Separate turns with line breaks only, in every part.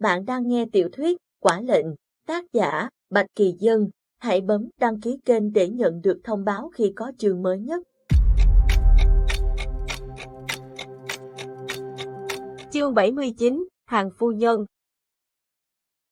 Bạn đang nghe tiểu thuyết Quả Lệnh, tác giả Bạch Kỳ Dân. Hãy bấm đăng ký kênh để nhận được thông báo khi có chương mới nhất. Chương 79, Hàng phu nhân.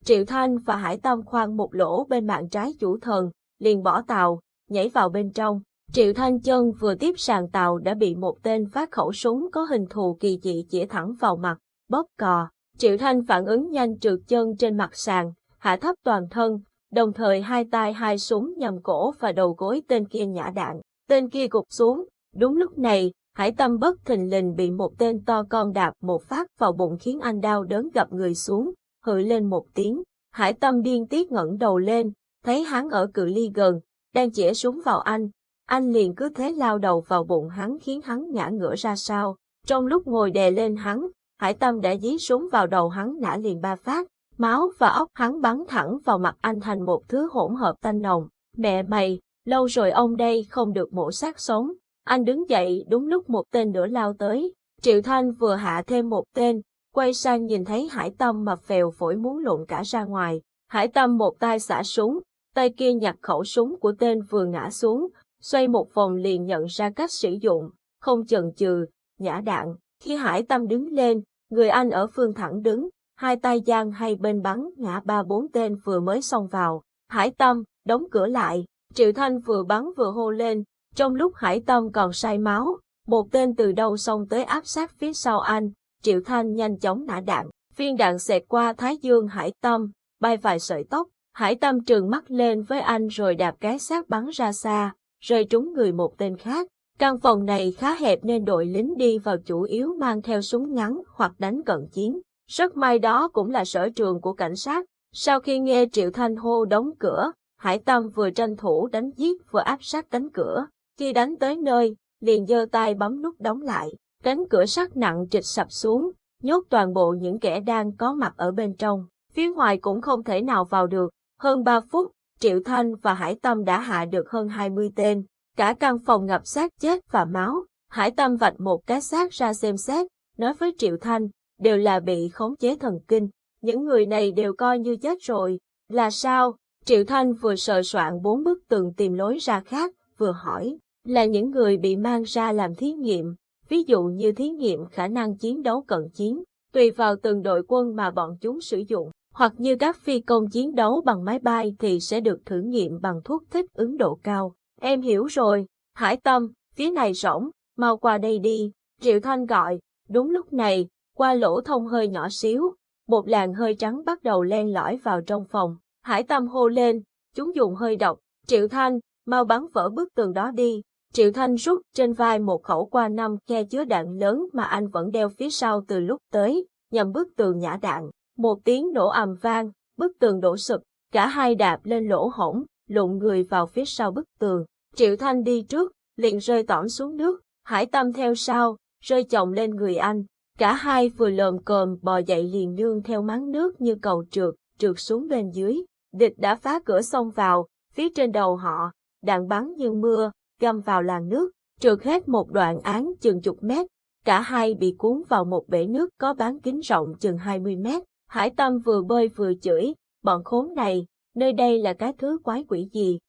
Triệu Thanh và Hải Tâm khoan một lỗ bên mạn trái chủ thần, liền bỏ tàu, nhảy vào bên trong. Triệu Thanh chân vừa tiếp sàn tàu đã bị một tên phát khẩu súng có hình thù kỳ dị chĩa thẳng vào mặt, bóp cò. Triệu Thanh phản ứng nhanh trượt chân trên mặt sàn, hạ thấp toàn thân, đồng thời hai tay hai súng nhằm cổ và đầu gối tên kia nhả đạn. Tên kia gục xuống. Đúng lúc này, Hải Tâm bất thình lình bị một tên to con đạp một phát vào bụng khiến anh đau đớn gập người xuống, hự lên một tiếng. Hải Tâm điên tiết ngẩng đầu lên, thấy hắn ở cự ly gần, đang chĩa súng vào anh. Anh liền cứ thế lao đầu vào bụng hắn khiến hắn ngã ngửa ra sau. Trong lúc ngồi đè lên hắn, Hải Tâm đã dí súng vào đầu hắn nã liền 3 phát. Máu và óc hắn bắn thẳng vào mặt anh thành một thứ hỗn hợp tanh nồng. Mẹ mày, lâu rồi ông đây không được mổ xác sống. Anh đứng dậy đúng lúc một tên nữa lao tới. Triệu Thanh vừa hạ thêm một tên, quay sang nhìn thấy Hải Tâm mà phèo phổi muốn lộn cả ra ngoài. Hải Tâm một tay xả súng, tay kia nhặt khẩu súng của tên vừa ngã xuống, xoay một vòng liền nhận ra cách sử dụng, không chần chừ, nhả đạn. Khi Hải Tâm đứng lên, người anh ở phương thẳng đứng, hai tay giang hai bên bắn ngã 3-4 tên vừa mới xông vào. Hải Tâm, đóng cửa lại. Triệu Thanh vừa bắn vừa hô lên. Trong lúc Hải Tâm còn say máu, một tên từ đâu xông tới áp sát phía sau anh. Triệu Thanh nhanh chóng nã đạn. Viên đạn xẹt qua thái dương Hải Tâm, bay vài sợi tóc. Hải Tâm trừng mắt lên với anh rồi đạp cái xác bắn ra xa, rơi trúng người một tên khác. Căn phòng này khá hẹp nên đội lính đi vào chủ yếu mang theo súng ngắn hoặc đánh cận chiến. Rất may đó cũng là sở trường của cảnh sát. Sau khi nghe Triệu Thanh hô đóng cửa, Hải Tâm vừa tranh thủ đánh giết vừa áp sát cánh cửa. Khi đánh tới nơi, liền giơ tay bấm nút đóng lại. Cánh cửa sắt nặng trịch sập xuống, nhốt toàn bộ những kẻ đang có mặt ở bên trong. Phía ngoài cũng không thể nào vào được. Hơn 3 phút, Triệu Thanh và Hải Tâm đã hạ được hơn 20 tên. Cả căn phòng ngập xác chết và máu. Hải Tâm vạch một cái xác ra xem xét, nói với Triệu Thanh, đều là bị khống chế thần kinh. Những người này đều coi như chết rồi. Là sao? Triệu Thanh vừa sờ soạn 4 bức tường tìm lối ra khác, vừa hỏi. Là những người bị mang ra làm thí nghiệm. Ví dụ như thí nghiệm khả năng chiến đấu cận chiến, tùy vào từng đội quân mà bọn chúng sử dụng. Hoặc như các phi công chiến đấu bằng máy bay thì sẽ được thử nghiệm bằng thuốc thích ứng độ cao. Em hiểu rồi. Hải Tâm, phía này rỗng, mau qua đây đi. Triệu Thanh gọi. Đúng lúc này, qua lỗ thông hơi nhỏ xíu, một làn hơi trắng bắt đầu len lỏi vào trong phòng. Hải Tâm hô lên, chúng dùng hơi độc. Triệu Thanh, mau bắn vỡ bức tường đó đi. Triệu Thanh rút trên vai một khẩu qua 5 ke chứa đạn lớn mà anh vẫn đeo phía sau từ lúc tới, nhằm bức tường nhả đạn. Một tiếng nổ ầm vang, bức tường đổ sụp, cả hai đạp lên lỗ hổng, lụng người vào phía sau bức tường. Triệu Thanh đi trước, liền rơi tõm xuống nước, Hải Tâm theo sau, rơi chồng lên người anh. Cả hai vừa lồm cồm bò dậy liền nương theo máng nước như cầu trượt xuống bên dưới. Địch đã phá cửa xông vào, phía trên đầu họ, đạn bắn như mưa, găm vào làn nước, trượt hết một đoạn áng chừng chục mét. Cả hai bị cuốn vào một bể nước có bán kính rộng chừng 20 mét. Hải Tâm vừa bơi vừa chửi, bọn khốn này, nơi đây là cái thứ quái quỷ gì.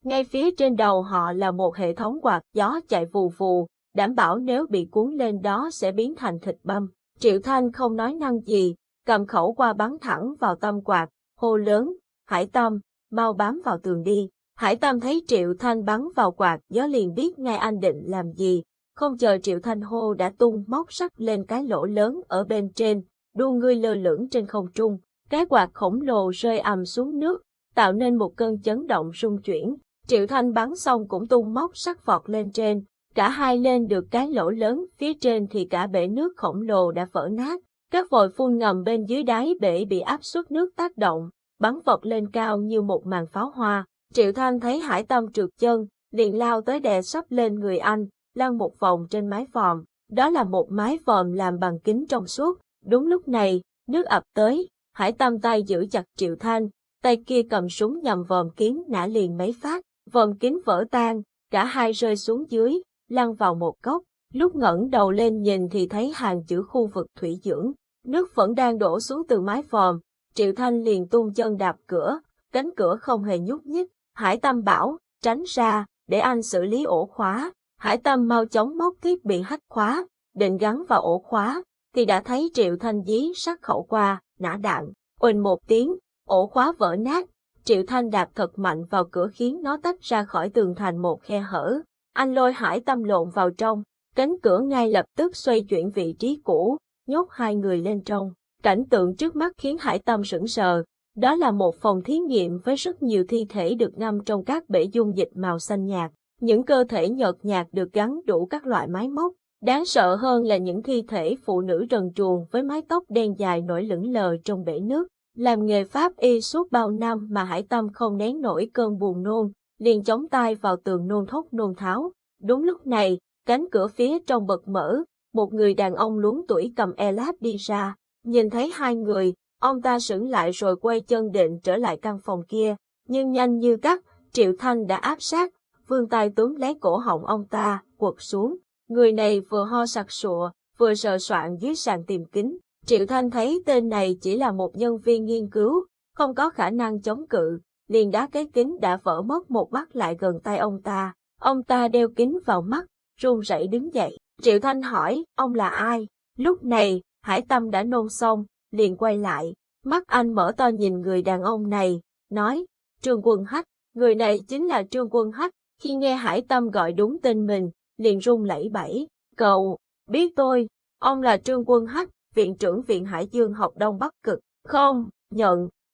Ngay phía trên đầu họ là một hệ thống quạt gió chạy vù vù, đảm bảo nếu bị cuốn lên đó sẽ biến thành thịt băm. Triệu Thanh không nói năng gì, cầm khẩu qua bắn thẳng vào tâm quạt, hô lớn, Hải Tâm, mau bám vào tường đi. Hải Tâm thấy Triệu Thanh bắn vào quạt gió liền biết ngay anh định làm gì, không chờ Triệu Thanh hô đã tung móc sắt lên cái lỗ lớn ở bên trên, đu ngươi lơ lửng trên không trung. Cái quạt khổng lồ rơi ầm xuống nước, tạo nên một cơn chấn động rung chuyển. Triệu Thanh bắn xong cũng tung móc sắt vọt lên trên. Cả hai lên được cái lỗ lớn phía trên thì cả bể nước khổng lồ đã vỡ nát. Các vòi phun ngầm bên dưới đáy bể bị áp suất nước tác động, bắn vọt lên cao như một màn pháo hoa. Triệu Thanh thấy Hải Tâm trượt chân, liền lao tới đè sấp lên người anh, lăn một vòng trên mái vòm. Đó là một mái vòm làm bằng kính trong suốt. Đúng lúc này, nước ập tới, Hải Tâm tay giữ chặt Triệu Thanh, tay kia cầm súng nhằm vòm kính nã liền mấy phát, vòm kính vỡ tan, cả hai rơi xuống dưới, lăn vào một góc. Lúc ngẩng đầu lên nhìn thì thấy hàng chữ khu vực thủy dưỡng, nước vẫn đang đổ xuống từ mái vòm, Triệu Thanh liền tung chân đạp cửa, cánh cửa không hề nhúc nhích. Hải Tâm bảo, tránh ra, để anh xử lý ổ khóa. Hải Tâm mau chóng móc thiết bị hack khóa, định gắn vào ổ khóa, thì đã thấy Triệu Thanh dí sát khẩu qua, nã đạn. Uỳnh một tiếng, ổ khóa vỡ nát. Triệu Thanh đạp thật mạnh vào cửa khiến nó tách ra khỏi tường thành một khe hở. Anh lôi Hải Tâm lộn vào trong, cánh cửa ngay lập tức xoay chuyển vị trí cũ, nhốt hai người lên trong. Cảnh tượng trước mắt khiến Hải Tâm sững sờ. Đó là một phòng thí nghiệm với rất nhiều thi thể được ngâm trong các bể dung dịch màu xanh nhạt. Những cơ thể nhợt nhạt được gắn đủ các loại máy móc. Đáng sợ hơn là những thi thể phụ nữ trần truồng với mái tóc đen dài nổi lững lờ trong bể nước. Làm nghề pháp y suốt bao năm mà Hải Tâm không nén nổi cơn buồn nôn, liền chống tay vào tường nôn thốc nôn tháo. Đúng lúc này, cánh cửa phía trong bật mở, một người đàn ông luống tuổi cầm e-lab đi ra. Nhìn thấy hai người, ông ta sững lại rồi quay chân định trở lại căn phòng kia, nhưng nhanh như cắt, Triệu Thanh đã áp sát, vươn tay túm lấy cổ họng ông ta, quật xuống. Người này vừa ho sặc sụa, vừa sờ soạng dưới sàn tìm kính. Triệu Thanh thấy tên này chỉ là một nhân viên nghiên cứu, không có khả năng chống cự, liền đá cái kính đã vỡ mất một mắt lại gần tay ông ta. Ông ta đeo kính vào mắt, run rẩy đứng dậy. Triệu Thanh hỏi, ông là ai? Lúc này, Hải Tâm đã nôn xong, liền quay lại. Mắt anh mở to nhìn người đàn ông này, nói, Trương Quân Hách. Người này chính là Trương Quân Hách. Khi nghe Hải Tâm gọi đúng tên mình, liền run lẩy bẩy. Cậu, biết tôi, ông là Trương Quân Hách, viện trưởng Viện Hải Dương học Đông Bắc Cực. Không,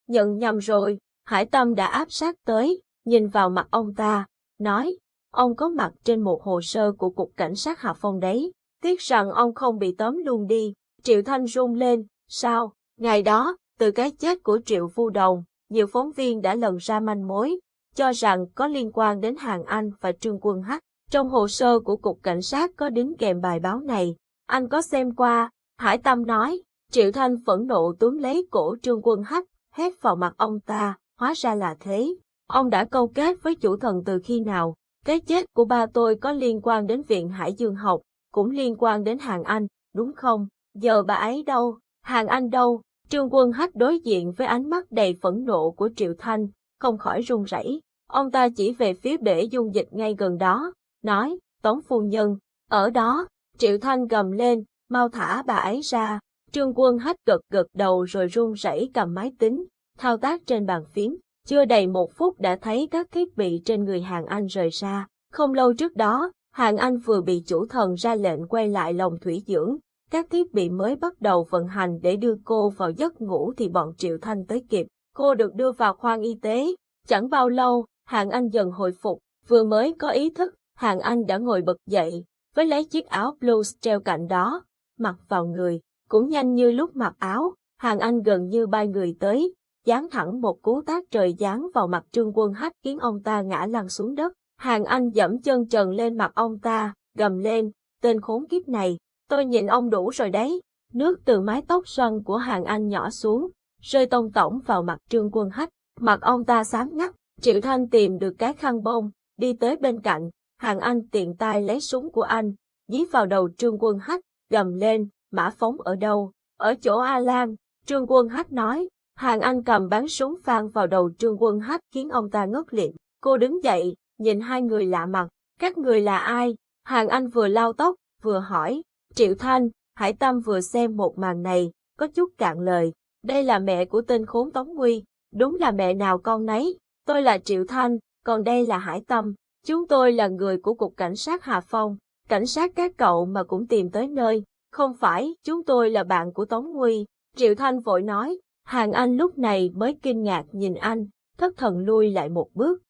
nhận nhầm rồi. Hải Tâm đã áp sát tới, nhìn vào mặt ông ta, nói, ông có mặt trên một hồ sơ của Cục Cảnh sát Hà Phong đấy. Tiếc rằng ông không bị tóm luôn đi. Triệu Thanh run lên, sao? Ngày đó, từ cái chết của Triệu Phu Đồng, nhiều phóng viên đã lần ra manh mối, cho rằng có liên quan đến Hàn Anh và Trương Quân Hách. Trong hồ sơ của Cục Cảnh sát có đính kèm bài báo này. Anh có xem qua? Hải Tâm nói. Triệu Thanh phẫn nộ túm lấy cổ Trương Quân Hách, hét vào mặt ông ta, hóa ra là thế. Ông đã câu kết với chủ thần từ khi nào? Cái chết của ba tôi có liên quan đến Viện Hải Dương học, cũng liên quan đến Hàn Anh, đúng không? Giờ bà ấy đâu? Hàn Anh đâu? Trương Quân Hách đối diện với ánh mắt đầy phẫn nộ của Triệu Thanh, không khỏi run rẩy. Ông ta chỉ về phía bể dung dịch ngay gần đó, nói, Tống phu nhân, ở đó. Triệu Thanh gầm lên, mau thả bà ấy ra. Trương Quân Hách gật đầu rồi run rẩy cầm máy tính, thao tác trên bàn phím. Chưa đầy một phút đã thấy các thiết bị trên người Hàn Anh rời ra. Không lâu trước đó, Hàn Anh vừa bị chủ thần ra lệnh quay lại lồng thủy dưỡng. Các thiết bị mới bắt đầu vận hành để đưa cô vào giấc ngủ thì bọn Triệu Thanh tới kịp. Cô được đưa vào khoang y tế. Chẳng bao lâu, Hàn Anh dần hồi phục. Vừa mới có ý thức, Hàn Anh đã ngồi bật dậy, với lấy chiếc áo blues treo cạnh đó, mặc vào người. Cũng nhanh như lúc mặc áo, Hàn Anh gần như bay người tới, giáng thẳng một cú tát trời giáng vào mặt Trương Quân Hách khiến ông ta ngã lăn xuống đất. Hàn Anh giẫm chân trần lên mặt ông ta, gầm lên, tên khốn kiếp này, tôi nhịn ông đủ rồi đấy. Nước từ mái tóc xoăn của Hàn Anh nhỏ xuống, rơi tông tổng vào mặt Trương Quân Hách. Mặt ông ta xám ngắt. Triệu Thanh tìm được cái khăn bông, đi tới bên cạnh. Hàn Anh tiện tay lấy súng của anh, dí vào đầu Trương Quân Hách, gầm lên, Mã Phóng ở đâu? Ở chỗ A Lan. Trương Quân Hách nói. Hàn Anh cầm bắn súng phang vào đầu Trương Quân Hách khiến ông ta ngất lịm. Cô đứng dậy, nhìn hai người lạ mặt. Các người là ai? Hàn Anh vừa lau tóc, vừa hỏi. Triệu Thanh. Hải Tâm vừa xem một màn này, có chút cạn lời. Đây là mẹ của tên khốn Tống Nguy. Đúng là mẹ nào con nấy. Tôi là Triệu Thanh, còn đây là Hải Tâm. Chúng tôi là người của Cục Cảnh sát Hà Phong. Cảnh sát các cậu mà cũng tìm tới nơi. Không phải, chúng tôi là bạn của Tống Nguy. Triệu Thanh vội nói. Hàn Anh lúc này mới kinh ngạc nhìn anh, thất thần lui lại một bước.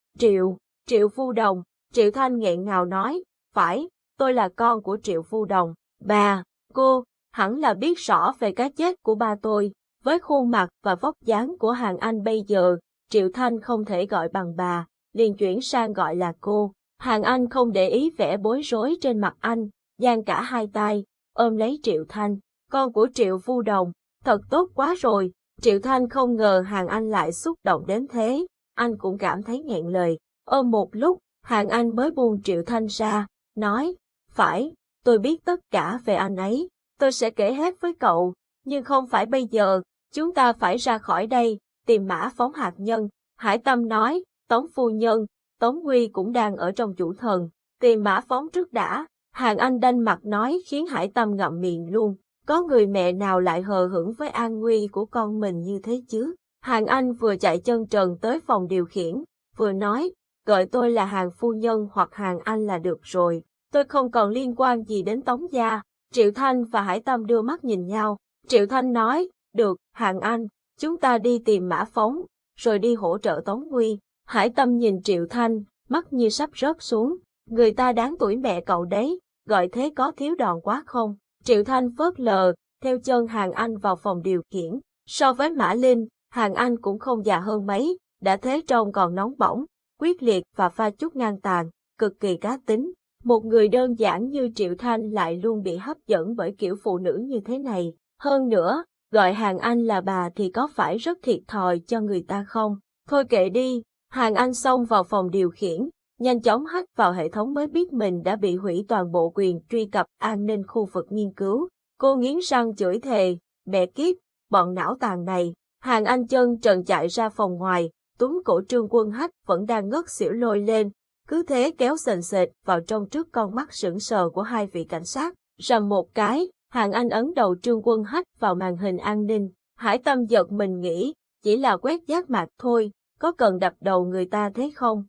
Triệu Phu Đồng. Triệu Thanh nghẹn ngào nói. Phải, tôi là con của Triệu Phu Đồng. Bà, cô, hẳn là biết rõ về cái chết của ba tôi. Với khuôn mặt và vóc dáng của Hàn Anh bây giờ, Triệu Thanh không thể gọi bằng bà, liền chuyển sang gọi là cô. Hàn Anh không để ý vẻ bối rối trên mặt anh, giang cả hai tay, ôm lấy Triệu Thanh, con của Triệu Phu Đồng, thật tốt quá rồi. Triệu Thanh không ngờ Hàn Anh lại xúc động đến thế, anh cũng cảm thấy nghẹn lời. Ôm một lúc, Hàn Anh mới buông Triệu Thanh ra, nói, phải, tôi biết tất cả về anh ấy, tôi sẽ kể hết với cậu, nhưng không phải bây giờ, chúng ta phải ra khỏi đây, tìm mã phóng hạt nhân. Hải Tâm nói, Tống phu nhân, Tống Huy cũng đang ở trong chủ thần, tìm mã phóng trước đã. Hàn Anh đanh mặt nói khiến Hải Tâm ngậm miệng luôn. Có người mẹ nào lại hờ hững với an nguy của con mình như thế chứ? Hàn Anh vừa chạy chân trần tới phòng điều khiển, vừa nói, gọi tôi là Hàn phu nhân hoặc Hàn Anh là được rồi, tôi không còn liên quan gì đến Tống gia. Triệu Thanh và Hải Tâm đưa mắt nhìn nhau. Triệu Thanh nói, được, Hàn Anh, chúng ta đi tìm mã phóng, rồi đi hỗ trợ Tống Huy. Hải Tâm nhìn Triệu Thanh, mắt như sắp rớt xuống. Người ta đáng tuổi mẹ cậu đấy, gọi thế có thiếu đòn quá không? Triệu Thanh phớt lờ, theo chân Hàn Anh vào phòng điều khiển. So với Mã Linh, Hàn Anh cũng không già hơn mấy, đã thế trông còn nóng bỏng, quyết liệt và pha chút ngang tàn, cực kỳ cá tính. Một người đơn giản như Triệu Thanh lại luôn bị hấp dẫn bởi kiểu phụ nữ như thế này. Hơn nữa, gọi Hàn Anh là bà thì có phải rất thiệt thòi cho người ta không? Thôi kệ đi. Hàn Anh xông vào phòng điều khiển, nhanh chóng hack vào hệ thống mới biết mình đã bị hủy toàn bộ quyền truy cập an ninh khu vực nghiên cứu. Cô nghiến răng chửi thề, mẹ kiếp, bọn não tàn này. Hàn Anh chân trần chạy ra phòng ngoài, túm cổ Trương Quân Hách vẫn đang ngất xỉu lôi lên, cứ thế kéo sền sệt vào trong trước con mắt sững sờ của hai vị cảnh sát. Rầm một cái, Hàn Anh ấn đầu Trương Quân Hách vào màn hình an ninh. Hải Tâm giật mình nghĩ, chỉ là quét giác mạc thôi, có cần đập đầu người ta thế không?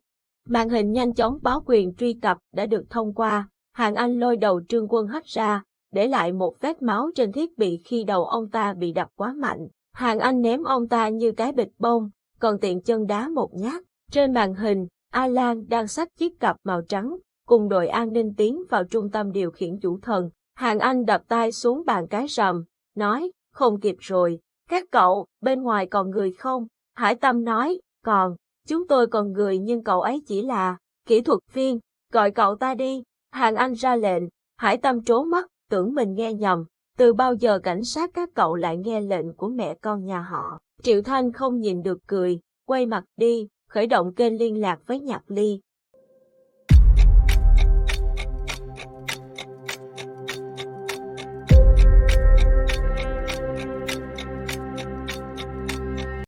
Màn hình nhanh chóng báo quyền truy cập đã được thông qua. Hàn Anh lôi đầu Trương Quân Hách ra, để lại một vết máu trên thiết bị khi đầu ông ta bị đập quá mạnh. Hàn Anh ném ông ta như cái bịch bông, còn tiện chân đá một nhát. Trên màn hình, Alan đang xách chiếc cặp màu trắng, cùng đội an ninh tiến vào trung tâm điều khiển chủ thần. Hàn Anh đập tay xuống bàn cái rầm, nói, không kịp rồi, các cậu, bên ngoài còn người không? Hải Tâm nói, còn, chúng tôi còn người nhưng cậu ấy chỉ là kỹ thuật viên, gọi cậu ta đi. Hàn Anh ra lệnh. Hải Tâm trố mắt, tưởng mình nghe nhầm. Từ bao giờ cảnh sát các cậu lại nghe lệnh của mẹ con nhà họ? Triệu Thanh không nhìn được cười, quay mặt đi, khởi động kênh liên lạc với Nhạc Ly.